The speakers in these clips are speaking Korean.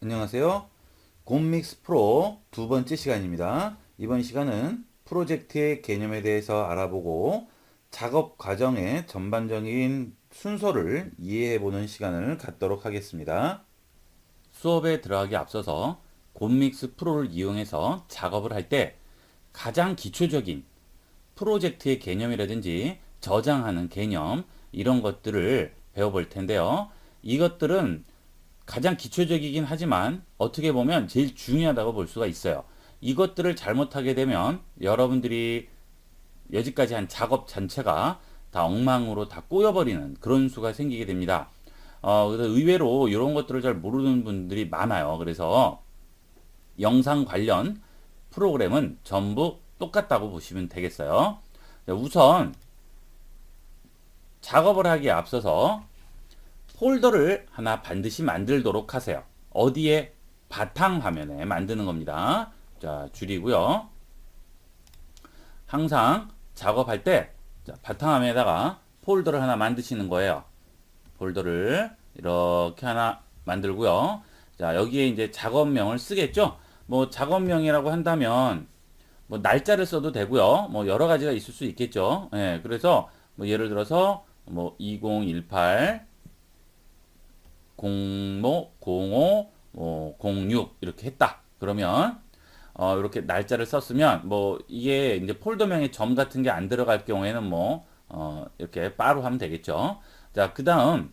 안녕하세요. 곰믹스 프로 두 번째 시간입니다. 이번 시간은 프로젝트의 개념에 대해서 알아보고 작업 과정의 전반적인 순서를 이해해보는 시간을 갖도록 하겠습니다. 수업에 들어가기 앞서서 곰믹스 프로를 이용해서 작업을 할 때 가장 기초적인 프로젝트의 개념이라든지 저장하는 개념 이런 것들을 배워볼 텐데요. 이것들은 가장 기초적이긴 하지만 어떻게 보면 제일 중요하다고 볼 수가 있어요. 이것들을 잘못하게 되면 여러분들이 여지까지 한 작업 전체가 다 엉망으로 다 꼬여버리는 그런 수가 생기게 됩니다. 그래서 의외로 이런 것들을 잘 모르는 분들이 많아요. 그래서 영상 관련 프로그램은 전부 똑같다고 보시면 되겠어요. 우선 작업을 하기에 앞서서 폴더를 하나 반드시 만들도록 하세요. 어디에? 바탕화면에 만드는 겁니다. 자, 줄이고요. 항상 작업할 때 바탕화면에다가 폴더를 하나 만드시는 거예요. 폴더를 이렇게 하나 만들고요. 자, 여기에 이제 작업명을 쓰겠죠? 뭐 작업명이라고 한다면 뭐 날짜를 써도 되고요. 뭐 여러 가지가 있을 수 있겠죠. 예, 그래서 뭐 예를 들어서 뭐 2018 05 이렇게 했다. 그러면 이렇게 날짜를 썼으면 뭐 이게 이제 폴더명에 점 같은 게 안 들어갈 경우에는 뭐 이렇게 바로 하면 되겠죠. 자, 그다음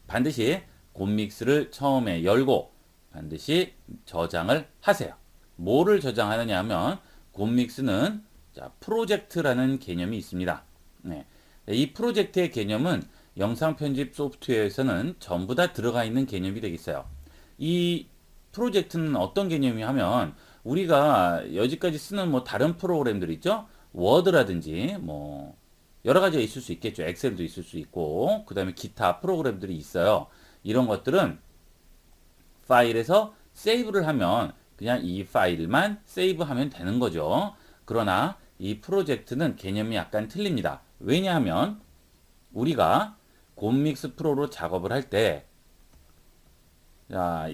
반드시 곰믹스를 처음에 열고 반드시 저장을 하세요. 뭐를 저장하느냐 하면 곰믹스는 자, 프로젝트라는 개념이 있습니다. 네. 이 프로젝트의 개념은 영상 편집 소프트웨어에서는 전부 다 들어가 있는 개념이 되겠어요. 이 프로젝트는 어떤 개념이 하면 우리가 여지까지 쓰는 뭐 다른 프로그램들 있죠? 워드라든지 뭐 여러 가지가 있을 수 있겠죠. 엑셀도 있을 수 있고 그다음에 기타 프로그램들이 있어요. 이런 것들은 파일에서 세이브를 하면 그냥 이 파일만 세이브하면 되는 거죠. 그러나 이 프로젝트는 개념이 약간 틀립니다. 왜냐하면 우리가 곰믹스 프로로 작업을 할 때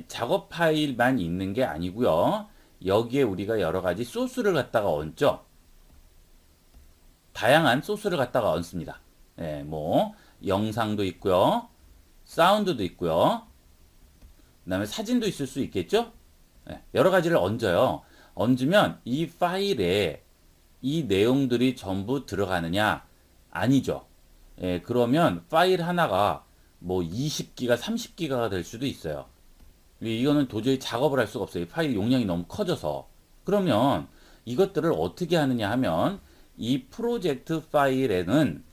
작업 파일만 있는 게 아니고요. 여기에 우리가 여러 가지 소스를 갖다가 얹죠. 다양한 소스를 갖다가 얹습니다. 예, 뭐 영상도 있고요. 사운드도 있고요. 그다음에 사진도 있을 수 있겠죠? 예, 여러 가지를 얹어요. 얹으면 이 파일에 이 내용들이 전부 들어가느냐? 아니죠. 예, 그러면 파일 하나가 뭐 20기가, 30기가가 될 수도 있어요. 이거는 도저히 작업을 할 수가 없어요. 파일 용량이 너무 커져서. 그러면 이것들을 어떻게 하느냐 하면 이 프로젝트 파일에는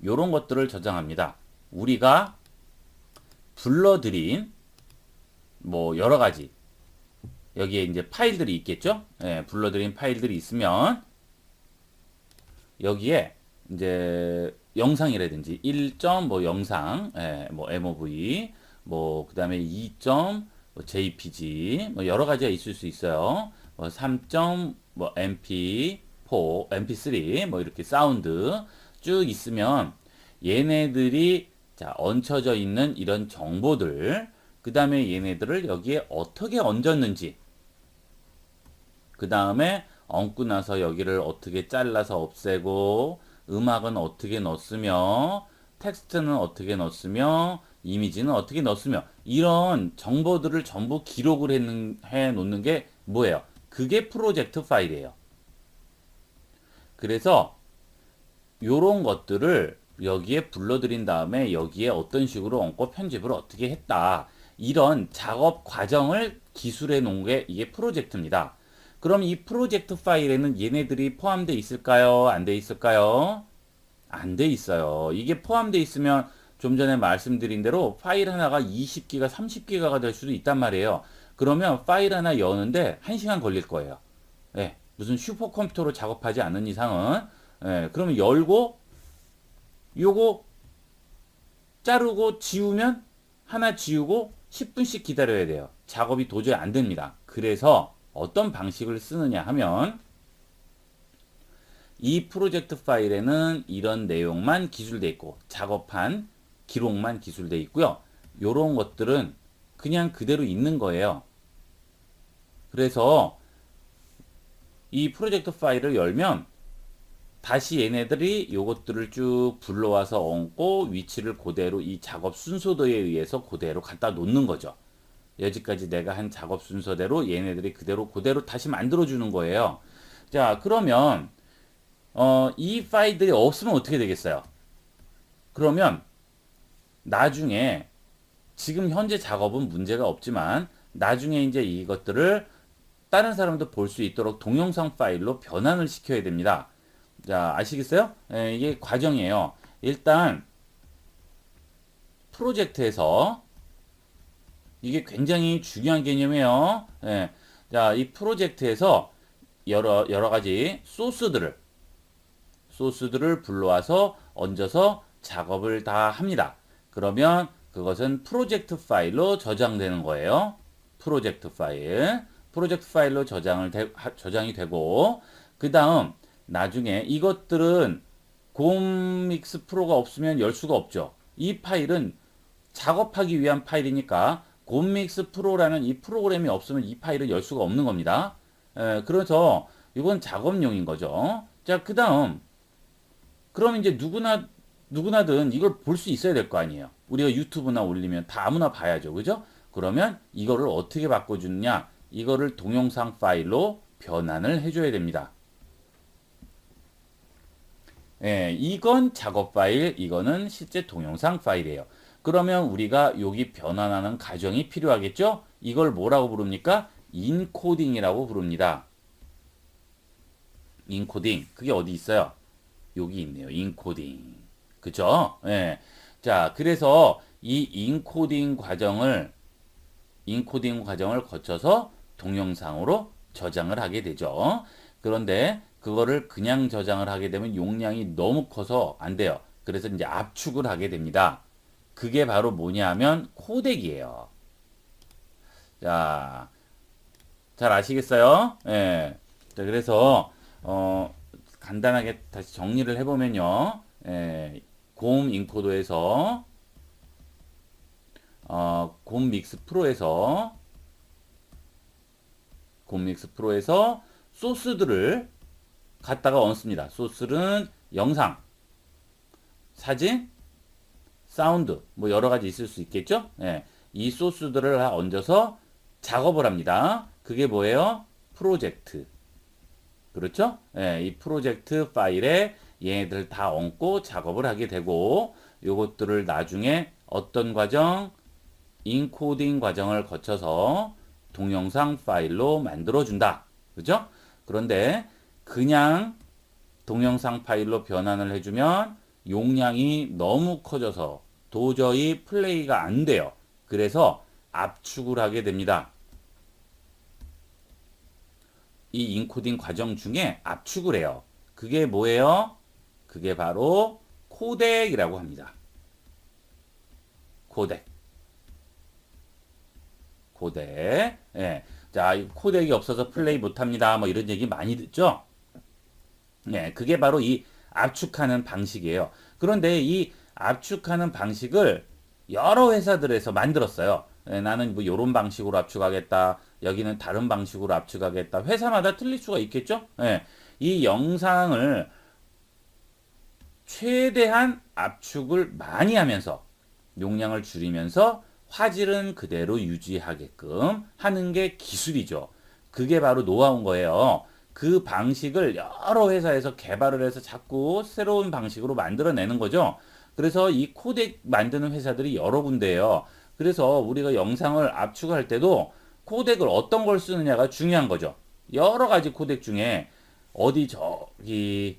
이런 것들을 저장합니다. 우리가 불러들인 뭐 여러 가지 여기에 이제 파일들이 있겠죠? 예, 불러들인 파일들이 있으면 여기에 이제 영상이라든지 1점 뭐 영상, 예, 뭐 MOV, 뭐 그다음에 2점 뭐 JPG, 뭐 여러 가지가 있을 수 있어요. 뭐 3점 뭐 MP4, MP3, 뭐 이렇게 사운드 쭉 있으면 얘네들이 자 얹혀져 있는 이런 정보들, 그다음에 얘네들을 여기에 어떻게 얹었는지, 그다음에 얹고 나서 여기를 어떻게 잘라서 없애고 음악은 어떻게 넣었으며 텍스트는 어떻게 넣었으며 이미지는 어떻게 넣었으며 이런 정보들을 전부 기록을 해 놓는 게 뭐예요? 그게 프로젝트 파일이에요. 그래서 요런 것들을 여기에 불러들인 다음에 여기에 어떤 식으로 얹고 편집을 어떻게 했다. 이런 작업 과정을 기술해 놓은 게 이게 프로젝트입니다. 그럼 이 프로젝트 파일에는 얘네들이 포함되어 있을까요? 안 돼 있을까요? 안 돼 있어요. 이게 포함되어 있으면 좀 전에 말씀드린 대로 파일 하나가 20기가, 30기가가 될 수도 있단 말이에요. 그러면 파일 하나 여는데 1시간 걸릴 거예요. 예, 무슨 슈퍼컴퓨터로 작업하지 않는 이상은. 예, 그러면 열고 요거 자르고 지우면 하나 지우고 10분씩 기다려야 돼요. 작업이 도저히 안 됩니다. 그래서 어떤 방식을 쓰느냐 하면 이 프로젝트 파일에는 이런 내용만 기술되어 있고 작업한 기록만 기술되어 있고요. 요런 것들은 그냥 그대로 있는 거예요. 그래서 이 프로젝트 파일을 열면 다시 얘네들이 요것들을 쭉 불러와서 얹고 위치를 그대로 이 작업 순서도에 의해서 그대로 갖다 놓는 거죠. 여기까지 내가 한 작업 순서대로 얘네들이 그대로 다시 만들어 주는 거예요. 자, 그러면 이 파일들이 없으면 어떻게 되겠어요? 그러면 나중에 지금 현재 작업은 문제가 없지만 나중에 이제 이것들을 다른 사람도 볼 수 있도록 동영상 파일로 변환을 시켜야 됩니다. 자, 아시겠어요? 예, 이게 과정이에요. 일단 프로젝트에서 이게 굉장히 중요한 개념이에요. 예, 자, 이 프로젝트에서 여러 가지 소스들을 불러와서 얹어서 작업을 다 합니다. 그러면 그것은 프로젝트 파일로 저장되는 거예요. 프로젝트 파일로 저장이 되고, 그 다음 나중에 이것들은 곰믹스 프로가 없으면 열 수가 없죠. 이 파일은 작업하기 위한 파일이니까 곰믹스 프로라는 이 프로그램이 없으면 이 파일을 열 수가 없는 겁니다. 그래서 이건 작업용인 거죠. 자, 그 다음 그럼 이제 누구나든 이걸 볼 수 있어야 될 거 아니에요. 우리가 유튜브나 올리면 다 아무나 봐야죠. 그죠? 그러면 이거를 어떻게 바꿔주느냐? 이거를 동영상 파일로 변환을 해줘야 됩니다. 예, 이건 작업 파일, 이거는 실제 동영상 파일이에요. 그러면 우리가 여기 변환하는 과정이 필요하겠죠? 이걸 뭐라고 부릅니까? 인코딩이라고 부릅니다. 인코딩. 그게 어디 있어요? 여기 있네요. 인코딩. 그죠? 예. 자, 그래서 이 인코딩 과정을 거쳐서 동영상으로 저장을 하게 되죠. 그런데 그거를 그냥 저장을 하게 되면 용량이 너무 커서 안 돼요. 그래서 이제 압축을 하게 됩니다. 그게 바로 뭐냐 하면 코덱이에요. 자, 잘 아시겠어요? 예. 자, 그래서, 간단하게 다시 정리를 해보면요. 예, 곰 인코더에서, 곰 믹스 프로에서 소스들을 갖다가 얹습니다. 소스는 영상, 사진, 사운드, 뭐 여러 가지 있을 수 있겠죠? 예, 이 소스들을 얹어서 작업을 합니다. 그게 뭐예요? 프로젝트. 그렇죠? 예, 이 프로젝트 파일에 얘네들 다 얹고 작업을 하게 되고, 요것들을 나중에 어떤 과정? 인코딩 과정을 거쳐서 동영상 파일로 만들어준다. 그죠? 그런데 그냥 동영상 파일로 변환을 해주면 용량이 너무 커져서 도저히 플레이가 안 돼요. 그래서 압축을 하게 됩니다. 이 인코딩 과정 중에 압축을 해요. 그게 뭐예요? 그게 바로 코덱이라고 합니다. 코덱. 예. 자, 이 코덱이 없어서 플레이 못합니다. 뭐 이런 얘기 많이 듣죠? 네, 그게 바로 이 압축하는 방식이에요. 그런데 이 압축하는 방식을 여러 회사들에서 만들었어요. 예, 나는 뭐 이런 방식으로 압축하겠다. 여기는 다른 방식으로 압축하겠다. 회사마다 틀릴 수가 있겠죠? 예, 이 영상을 최대한 압축을 많이 하면서 용량을 줄이면서 화질은 그대로 유지하게끔 하는 게 기술이죠. 그게 바로 노하우인 거예요. 그 방식을 여러 회사에서 개발을 해서 자꾸 새로운 방식으로 만들어내는 거죠. 그래서 이 코덱 만드는 회사들이 여러 군데예요. 그래서 우리가 영상을 압축할 때도 코덱을 어떤 걸 쓰느냐가 중요한 거죠. 여러 가지 코덱 중에 어디 저기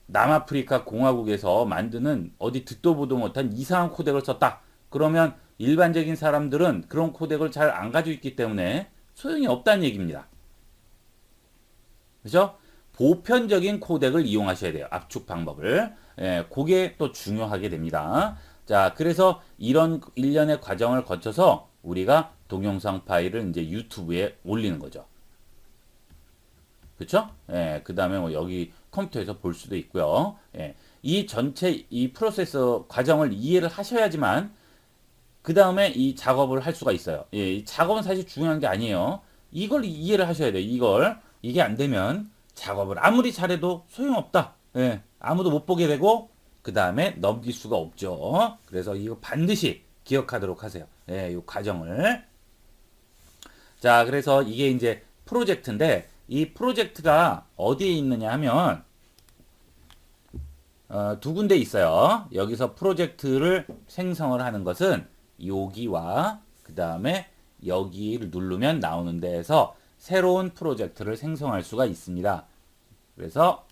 남아프리카 공화국에서 만드는 어디 듣도 보도 못한 이상한 코덱을 썼다. 그러면 일반적인 사람들은 그런 코덱을 잘 안 가지고 있기 때문에 소용이 없다는 얘기입니다. 그죠? 보편적인 코덱을 이용하셔야 돼요. 압축 방법을. 예, 그게 또 중요하게 됩니다. 자, 그래서 이런 일련의 과정을 거쳐서 우리가 동영상 파일을 이제 유튜브에 올리는 거죠. 그쵸? 예, 그 다음에 뭐 여기 컴퓨터에서 볼 수도 있고요. 예, 이 전체 이 프로세서 과정을 이해를 하셔야지만 그 다음에 이 작업을 할 수가 있어요. 예, 이 작업은 사실 중요한 게 아니에요. 이걸 이해를 하셔야 돼요. 이게 안 되면 작업을 아무리 잘해도 소용없다. 예, 아무도 못 보게 되고 그 다음에 넘길 수가 없죠. 그래서 이거 반드시 기억하도록 하세요. 예, 이 과정을. 자, 그래서 이게 이제 프로젝트인데 이 프로젝트가 어디에 있느냐 하면 두 군데 있어요. 여기서 프로젝트를 생성을 하는 것은 여기와 그 다음에 여기를 누르면 나오는 데에서 새로운 프로젝트를 생성할 수가 있습니다. 그래서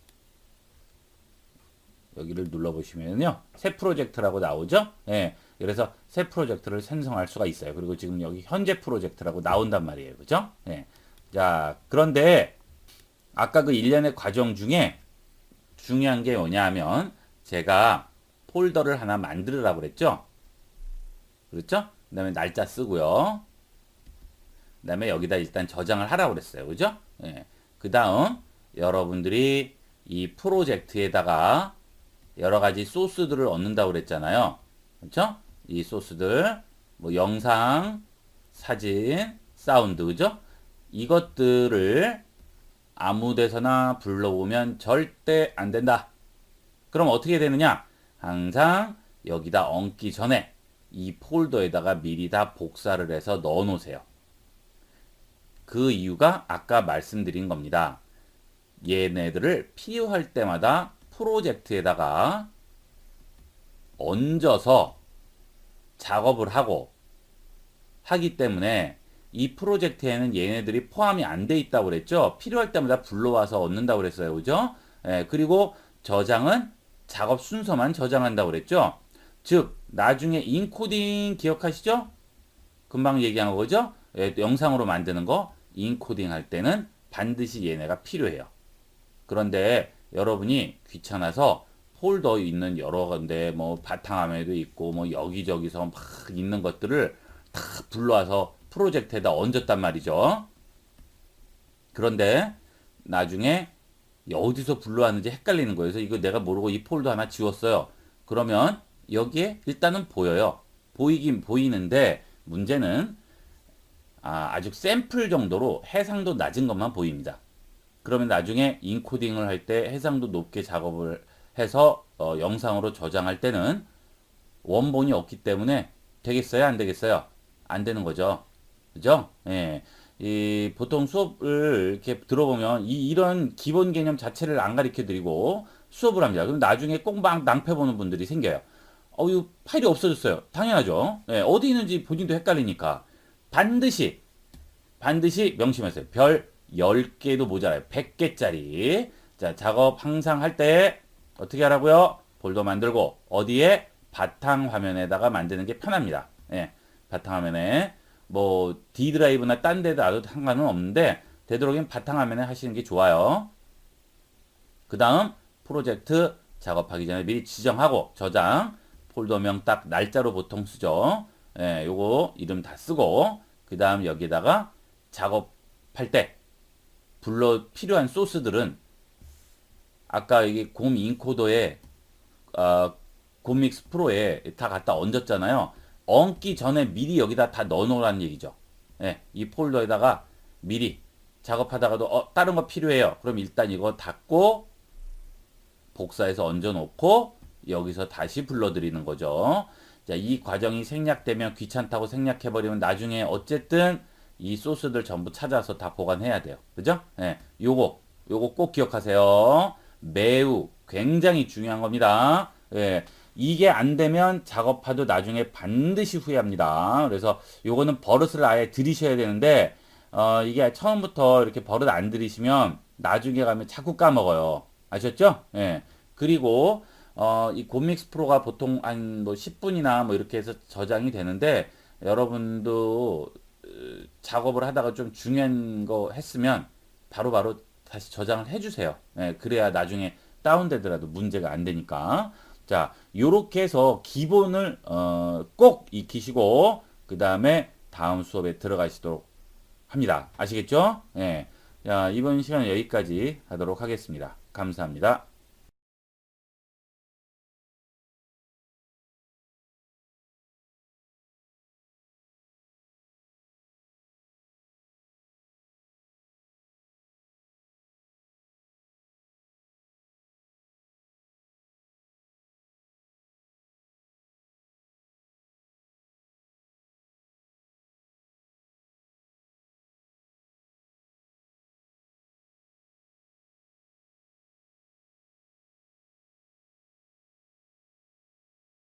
여기를 눌러보시면요. 새 프로젝트라고 나오죠. 예. 그래서 새 프로젝트를 생성할 수가 있어요. 그리고 지금 여기 현재 프로젝트라고 나온단 말이에요. 그죠? 예. 자, 그런데 아까 그 일련의 과정 중에 중요한 게 뭐냐면 제가 폴더를 하나 만들으라고 그랬죠. 그렇죠? 그 다음에 날짜 쓰고요. 그 다음에 여기다 일단 저장을 하라고 그랬어요. 그죠? 예. 그 다음 여러분들이 이 프로젝트에다가 여러 가지 소스들을 얻는다고 그랬잖아요. 그렇죠? 이 소스들 뭐 영상, 사진, 사운드 그죠? 이것들을 아무 데서나 불러오면 절대 안 된다. 그럼 어떻게 되느냐? 항상 여기다 얹기 전에 이 폴더에다가 미리 다 복사를 해서 넣어 놓으세요. 그 이유가 아까 말씀드린 겁니다. 얘네들을 필요할 때마다 프로젝트에다가 얹어서 작업을 하기 때문에 이 프로젝트에는 얘네들이 포함이 안 돼 있다고 그랬죠. 필요할 때마다 불러와서 얻는다고 그랬어요. 그죠? 예, 그리고 저장은 작업 순서만 저장한다고 그랬죠. 즉 나중에 인코딩 기억하시죠? 금방 얘기한 거죠. 예, 영상으로 만드는 거 인코딩 할 때는 반드시 얘네가 필요해요. 그런데 여러분이 귀찮아서 폴더 있는 여러 군데 뭐 바탕화면에도 있고 뭐 여기저기서 막 있는 것들을 다 불러와서 프로젝트에다 얹었단 말이죠. 그런데 나중에 어디서 불러왔는지 헷갈리는 거예요. 그래서 이거 내가 모르고 이 폴더 하나 지웠어요. 그러면 여기에 일단은 보여요. 보이긴 보이는데 문제는 아주 샘플 정도로 해상도 낮은 것만 보입니다. 그러면 나중에 인코딩을 할 때 해상도 높게 작업을 해서 영상으로 저장할 때는 원본이 없기 때문에 되겠어요? 안 되겠어요? 안 되는 거죠. 그죠? 예. 보통 수업을 이렇게 들어보면 이런 기본 개념 자체를 안 가르쳐 드리고 수업을 합니다. 그럼 나중에 꼭 막 낭패 보는 분들이 생겨요. 이 파일이 없어졌어요. 당연하죠. 예, 어디 있는지 본인도 헷갈리니까. 반드시 명심하세요. 별 10개도 모자라요. 100개짜리. 자, 작업 항상 할 때 어떻게 하라고요? 폴더 만들고 어디에? 바탕화면에다가 만드는 게 편합니다. 예, 바탕화면에 뭐 D 드라이브나 딴 데도 놔도 상관은 없는데 되도록이면 바탕화면에 하시는 게 좋아요. 그 다음 프로젝트 작업하기 전에 미리 지정하고 저장 폴더명 딱 날짜로 보통 쓰죠. 예, 요거 이름 다 쓰고 그 다음 여기다가 작업할 때 필요한 소스들은 아까 이게 곰 인코더에 곰믹스 프로에 다 갖다 얹었잖아요. 얹기 전에 미리 여기다 다 넣어놓으라는 얘기죠. 예, 이 폴더에다가 미리 작업하다가도 다른 거 필요해요. 그럼 일단 이거 닫고 복사해서 얹어놓고 여기서 다시 불러드리는 거죠. 자, 이 과정이 생략되면 귀찮다고 생략해버리면 나중에 어쨌든 이 소스들 전부 찾아서 다 보관해야 돼요. 그죠? 예, 요거 꼭 기억하세요. 매우 굉장히 중요한 겁니다. 예, 이게 안 되면 작업하도 나중에 반드시 후회합니다. 그래서 요거는 버릇을 아예 들이셔야 되는데 이게 처음부터 이렇게 버릇 안 들이시면 나중에 가면 자꾸 까먹어요. 아셨죠? 예. 그리고 이 곰믹스 프로가 보통 한 뭐 10분이나 뭐 이렇게 해서 저장이 되는데 여러분도 작업을 하다가 좀 중요한 거 했으면 바로바로 다시 저장을 해주세요. 예, 그래야 나중에 다운되더라도 문제가 안 되니까. 자, 요렇게 해서 기본을 꼭 익히시고 그 다음에 다음 수업에 들어가시도록 합니다. 아시겠죠? 예. 자, 이번 시간은 여기까지 하도록 하겠습니다. 감사합니다.